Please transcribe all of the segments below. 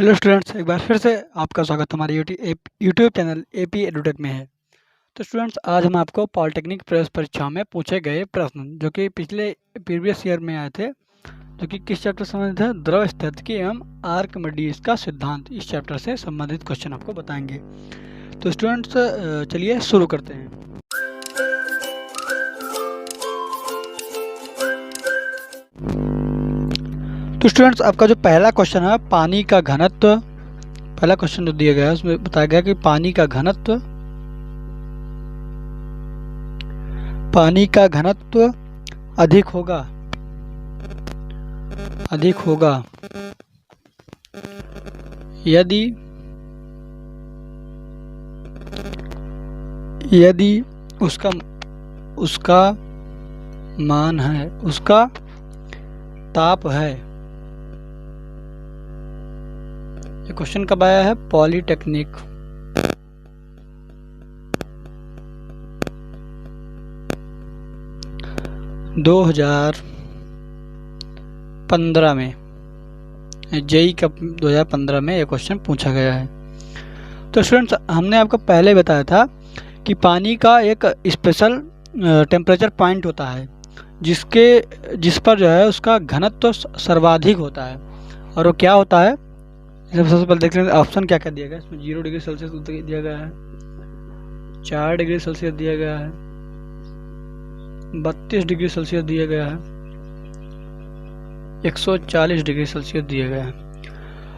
Hello students, एक बार फिर से आपका स्वागत हमारे यूट्यूब चैनल एपी एडुटेक में है। तो स्टूडेंट्स, आज हम आपको पॉलिटेक्निक प्रवेश परीक्षा में पूछे गए प्रश्न जो कि पिछले प्रीवियस ईयर में आए थे, जो कि किस चैप्टर से संबंधित है, द्रव स्थितिकी एवं आर्किमिडीज का सिद्धांत, इस चैप्टर से संबंधित क्वेश्चन आपको बताएंगे। तो स्टूडेंट्स, चलिए शुरू करते हैं। तो स्टूडेंट्स, आपका जो पहला क्वेश्चन है पानी का घनत्व, पहला क्वेश्चन जो दिया गया है उसमें बताया गया कि पानी का घनत्व अधिक होगा यदि उसका मान है, उसका ताप है। ये क्वेश्चन कब आया है? पॉलिटेक्निक 2015 में, जेई का 2015 में ये क्वेश्चन पूछा गया है। तो स्टूडेंट्स, हमने आपको पहले बताया था कि पानी का एक स्पेशल टेम्परेचर पॉइंट होता है जिस पर जो है उसका घनत्व सर्वाधिक होता है। और वो क्या होता है? सबसे पहले देख लेंगे ऑप्शन क्या क्या दिया गया। इसमें 0 डिग्री सेल्सियस दिया गया है, 4 डिग्री सेल्सियस दिया गया है, 32 डिग्री सेल्सियस दिया गया है, 140 डिग्री सेल्सियस दिया गया है।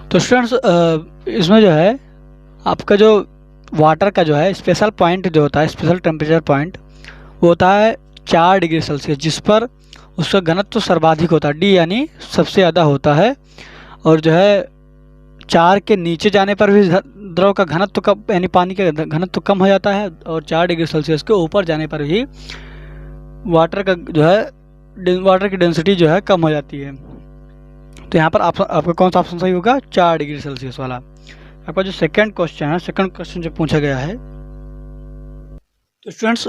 तो स्टूडेंट्स, इसमें जो है आपका जो वाटर का जो है स्पेशल पॉइंट जो होता है, स्पेशल टेम्परेचर पॉइंट, वो होता है 4 डिग्री सेल्सियस, जिस पर उसका घनत्व सर्वाधिक होता है, डी यानी सबसे ज़्यादा होता है। और जो है 4 के नीचे जाने पर भी द्रव का घनत्व कम, यानी पानी का घनत्व कम हो जाता है, और 4 डिग्री सेल्सियस के ऊपर जाने पर भी वाटर का जो है वाटर की डेंसिटी जो है कम हो जाती है। तो यहाँ पर आपका कौन सा ऑप्शन सही होगा? 4 डिग्री सेल्सियस वाला। आपका जो सेकंड क्वेश्चन जो पूछा गया है, तो स्टूडेंट्स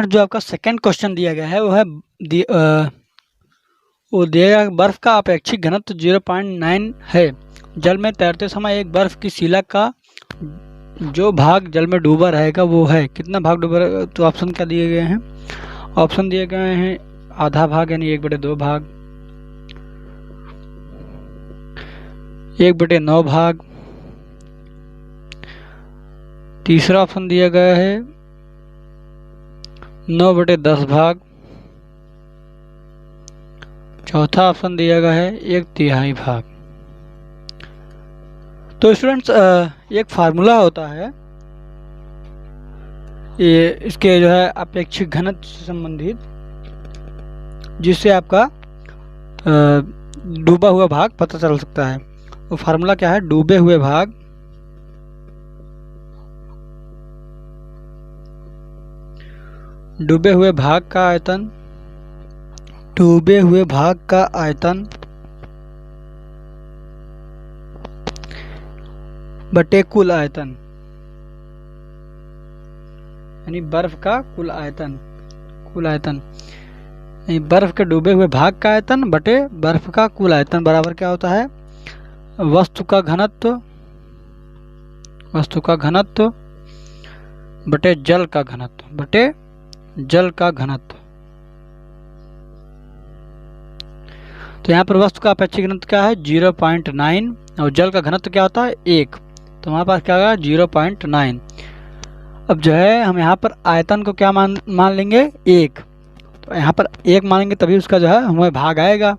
जो आपका सेकंड क्वेश्चन दिया गया है वो है वो दिया गया बर्फ का अपेक्षित घनत्व 0.9 है। जल में तैरते समय एक बर्फ की शिला का जो भाग जल में डूबा रहेगा वो है कितना भाग डूबा रहेगा? तो ऑप्शन क्या दिए गए हैं? ऑप्शन दिए गए हैं आधा भाग यानी 1/2 भाग, 1/9 भाग, तीसरा ऑप्शन दिया गया है 9/10 भाग, चौथा ऑप्शन दिया गया है 1/3 भाग। तो स्टूडेंट्स, एक फार्मूला होता है ये इसके जो है अपेक्षित घनत्व से संबंधित, जिससे आपका डूबा हुआ भाग पता चल सकता है। वो फार्मूला क्या है? डूबे हुए भाग का आयतन बटे कुल आयतन, यानी बर्फ का कुल आयतन यानी बर्फ के डूबे हुए भाग का आयतन बटे बर्फ का कुल आयतन बराबर क्या होता है? वस्तु का घनत्व बटे जल का घनत्व। तो यहाँ पर वस्तु का अपेक्षित घनत्व क्या है? 0.9, और जल का घनत्व क्या होता है? 1। तो हमारे पास क्या होगा? 0.9। अब जो है हम यहाँ पर आयतन को क्या मान लेंगे? 1। तो यहाँ पर 1 मानेंगे तभी उसका जो है हमें भाग आएगा।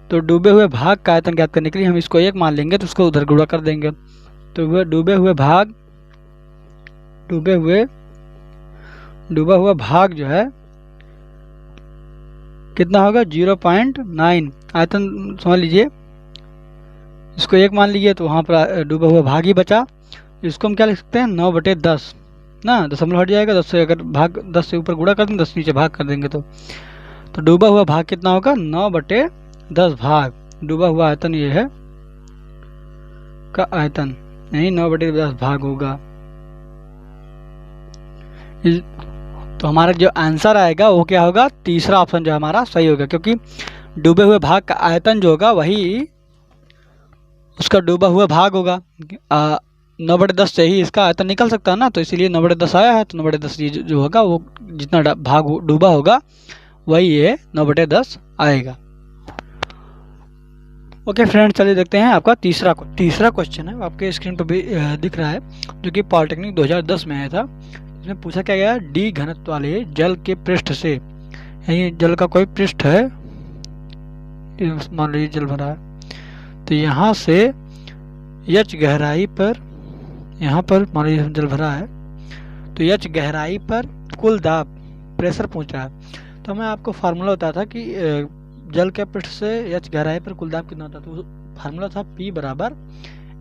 तो डूबे हुए भाग का आयतन ज्ञात करने के लिए हम इसको 1 मान लेंगे, तो उसको उधर गुणा कर देंगे। तो वह डूबा हुआ भाग जो है कितना होगा? 0.9। आयतन समझ लीजिए, इसको 1 मान लीजिए तो वहाँ पर डूबा हुआ भाग ही बचा। इसको हम क्या लिख सकते हैं? 9/10 ना, दशमलव हट जाएगा, 10 से अगर भाग 10 से ऊपर गुणा कर देंगे, 10 नीचे भाग कर देंगे तो डूबा हुआ भाग कितना होगा? 9/10 भाग। डूबा हुआ आयतन ये है का आयतन, यानी 9/10 भाग होगा। तो हमारा जो आंसर आएगा वो क्या होगा? तीसरा ऑप्शन जो हमारा सही होगा, क्योंकि डूबे हुए भाग का आयतन जो होगा वही उसका डूबा हुआ भाग होगा। 9/10 से ही इसका आयतन निकल सकता है ना, तो इसीलिए 9/10 आया है। तो 9/10 ये जो होगा वो जितना भाग डूबा होगा वही ये 9/10 आएगा। ओके फ्रेंड, चलिए देखते हैं आपका तीसरा क्वेश्चन है, आपके स्क्रीन पर भी दिख रहा है, जो कि पॉलिटेक्निक 2010 में आया था। इसमें पूछा क्या गया, डी घनत्व वाले जल के पृष्ठ से, यानी जल का कोई पृष्ठ है, मान लीजिए जल भरा है, तो यहाँ से एच गहराई पर, यहाँ पर मान लीजिए जल भरा है, तो एच गहराई पर कुल दाब प्रेशर पहुंच रहा है। तो मैं आपको फार्मूला बताया था कि जल के पृष्ठ से एच गहराई पर कुल दाब कितना होता है, तो फार्मूला था P बराबर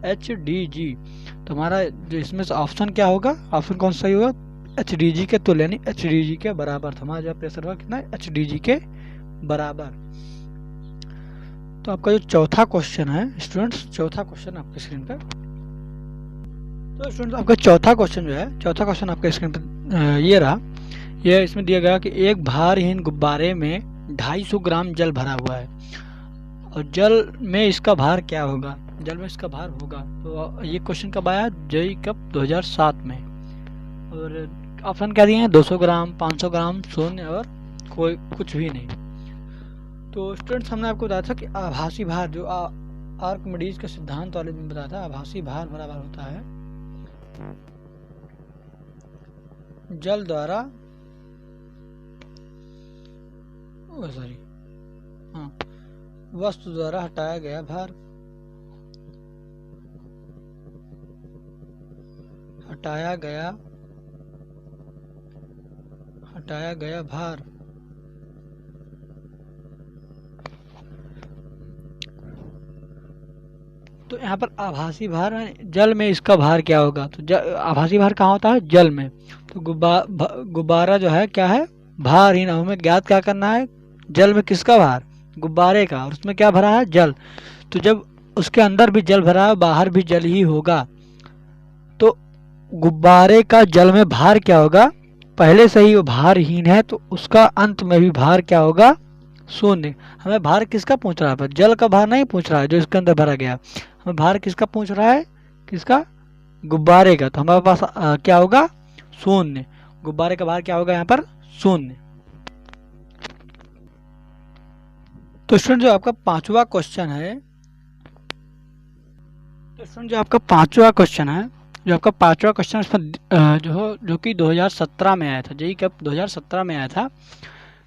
HDG। तो हमारा जो इसमें से ऑप्शन क्या होगा, ऑप्शन कौन सा सही होगा, HDG के तुल्य, यानी HDG के बराबर। हमारा जो प्रेशर होगा कितना, HDG के बराबर। तो आपका जो चौथा क्वेश्चन है स्टूडेंट्स, चौथा क्वेश्चन आपके स्क्रीन पर, तो स्टूडेंट्स आपका चौथा क्वेश्चन जो है, चौथा क्वेश्चन आपके स्क्रीन पर ये रहा। ये इसमें दिया गया कि एक भारहीन गुब्बारे में 250 ग्राम जल भरा हुआ है, और जल में इसका भार क्या होगा, जल में इसका भार होगा। तो ये क्वेश्चन कब आया, जेईई कप 2007 में। और ऑप्शन क्या दिए हैं, 200 ग्राम, 500 ग्राम, 0 और कोई कुछ भी नहीं। तो स्टूडेंट्स हमने आपको बताया था कि आभासी भार, जो आर्किमिडीज का सिद्धांत वाले में बताया था, आभासी भार बराबर होता है जल द्वारा, सॉरी हाँ, वस्तु द्वारा हटाया गया भार, हटाया गया भार। तो यहाँ पर आभासी भार, जल में इसका भार क्या होगा, तो आभासी भार कहाँ होता है, जल में। तो गुब्बारा जो है क्या है, भारहीन। हमें ज्ञात क्या करना है, जल में किसका भार, गुब्बारे का, और उसमें क्या भरा है, जल। तो जब उसके अंदर भी जल भरा है, बाहर भी जल ही होगा, तो गुब्बारे का जल में भार क्या होगा, पहले से ही वो भारहीन है, तो उसका अंत में भी भार क्या होगा, 0। हमें भार किसका पूछ रहा है, जल का भार नहीं पूछ रहा है जो इसके अंदर भरा गया, हमें भार किसका पूछ रहा है, किसका, गुब्बारे का। तो हमारे पास क्या होगा, 0। गुब्बारे का भार क्या होगा यहाँ पर, 0। तो स्टूडेंट जो आपका पांचवा क्वेश्चन है, तो स्टूडेंट जो आपका पांचवा क्वेश्चन है, इसमें जो कि 2017 में आया था, जेईई कप 2017 में आया था।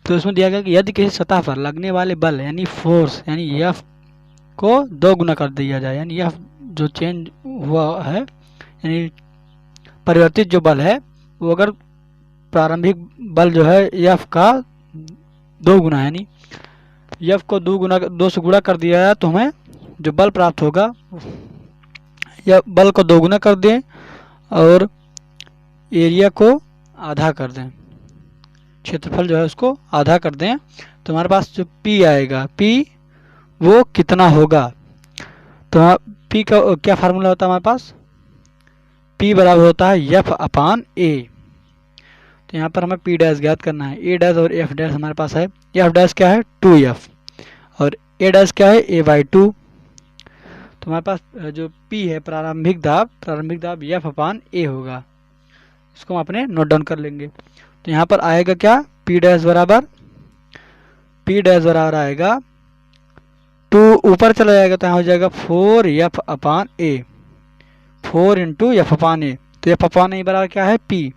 तो उसमें दिया गया कि यदि किसी सतह पर लगने वाले बल यानी फोर्स, यानी F को 2 गुना कर दिया जाए, यानी F जो चेंज हुआ है, यानी परिवर्तित जो बल है, वो अगर प्रारंभिक बल जो है F का 2 गुना, यानी F को 2 से गुणा कर दिया जाए, तो हमें जो बल प्राप्त होगा, या बल को 2 गुना कर दें और एरिया को आधा कर दें, क्षेत्रफल जो है उसको आधा कर दें, तो हमारे पास जो P आएगा, P वो कितना होगा। तो P का क्या फार्मूला होता है हमारे पास, P बराबर होता है F/A। तो यहाँ पर हमें P डैश ज्ञात करना है, A डैश और F डैश हमारे पास है। F डैश क्या है, 2F, और A डैश क्या है, A/2। तो हमारे पास जो P है, प्रारंभिक दाब F/A होगा। इसको हम अपने नोट डाउन कर लेंगे। तो यहाँ पर आएगा क्या, P डैश बराबर आएगा 2, ऊपर चला जाएगा तो यहाँ हो जाएगा 4F/A, 4 × F/A। तो F/A बराबर क्या है, P।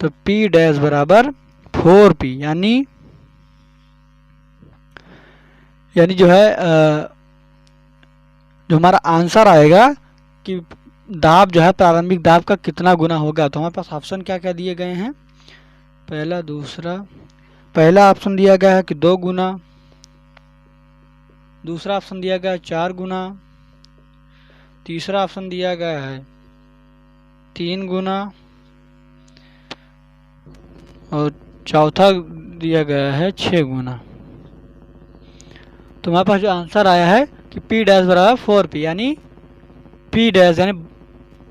तो P डैश बराबर 4P, यानी जो है जो हमारा आंसर आएगा कि दाब जो है प्रारंभिक दाब का कितना गुना होगा। तो हमारे पास ऑप्शन क्या क्या दिए गए हैं, पहला दूसरा, पहला ऑप्शन दिया गया है कि 2 गुना, दूसरा ऑप्शन दिया गया है 4 गुना, तीसरा ऑप्शन दिया गया है 3 गुना, और चौथा दिया गया है 6 गुना। तो हमारे पास जो आंसर आया है कि P डैश बराबर 4P, यानी P डैश यानी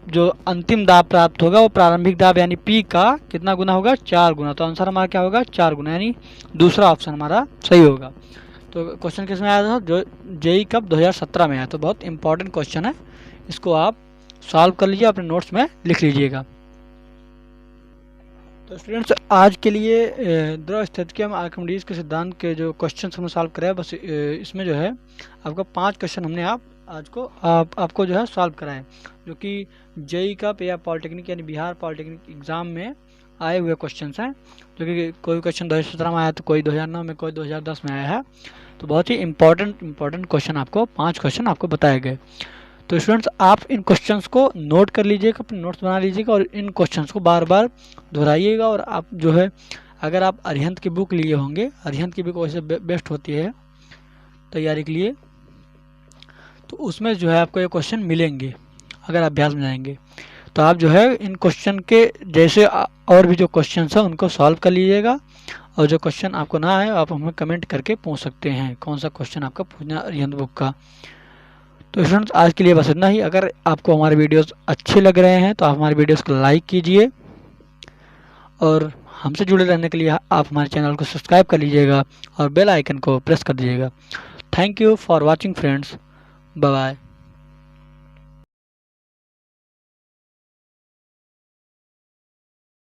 जो अंतिम दाब प्राप्त होगा वो प्रारंभिक दाब यानी P का कितना गुना होगा, 4 गुना। तो आंसर हमारा क्या होगा, 4 गुना, यानी दूसरा ऑप्शन हमारा सही होगा। तो क्वेश्चन किस में आया था, जो जेई कब 2017 में आया। तो बहुत इंपॉर्टेंट क्वेश्चन है, इसको आप सॉल्व कर लीजिए, अपने नोट्स में लिख लीजिएगा। तो स्टूडेंट्स आज के लिए द्रवस्थितिकीय में आर्किमिडीज के सिद्धांत के जो क्वेश्चन हमने सॉल्व कराया, बस इसमें जो है आपका 5 क्वेश्चन हमने आपको जो है सॉल्व कराए, जो कि जेई कप या पॉलिटेक्निक यानी बिहार पॉलिटेक्निक एग्ज़ाम में आए हुए क्वेश्चन हैं, जो कि कोई क्वेश्चन 2017 में आया, तो कोई 2009 में, कोई 2010 में आया है। तो बहुत ही इंपॉर्टेंट क्वेश्चन आपको 5 क्वेश्चन आपको बताए गए। तो स्टूडेंट्स आप इन क्वेश्चंस को नोट कर लीजिएगा, अपने नोट्स बना लीजिएगा और इन क्वेश्चंस को बार बार दोहराइएगा। और आप जो है अगर आप अरिहंत की बुक लिए होंगे, अरिहंत की बुक वैसे बेस्ट होती है तैयारी के लिए, तो उसमें जो है आपको ये क्वेश्चन मिलेंगे अगर अभ्यास में जाएंगे। तो आप जो है इन क्वेश्चन के जैसे और भी जो क्वेश्चन हैं उनको सॉल्व कर लीजिएगा, और जो क्वेश्चन आपको ना आए आप हमें कमेंट करके पूछ सकते हैं कौन सा क्वेश्चन आपका पूछना अरिहंत बुक का। तो स्टूडेंट्स आज के लिए बस इतना ही। अगर आपको हमारे वीडियोस अच्छे लग रहे हैं तो आप हमारे वीडियोस को लाइक कीजिए, और हमसे जुड़े रहने के लिए आप हमारे चैनल को सब्सक्राइब कर लीजिएगा और बेल आइकन को प्रेस कर दीजिएगा। Thank you for watching friends, bye bye.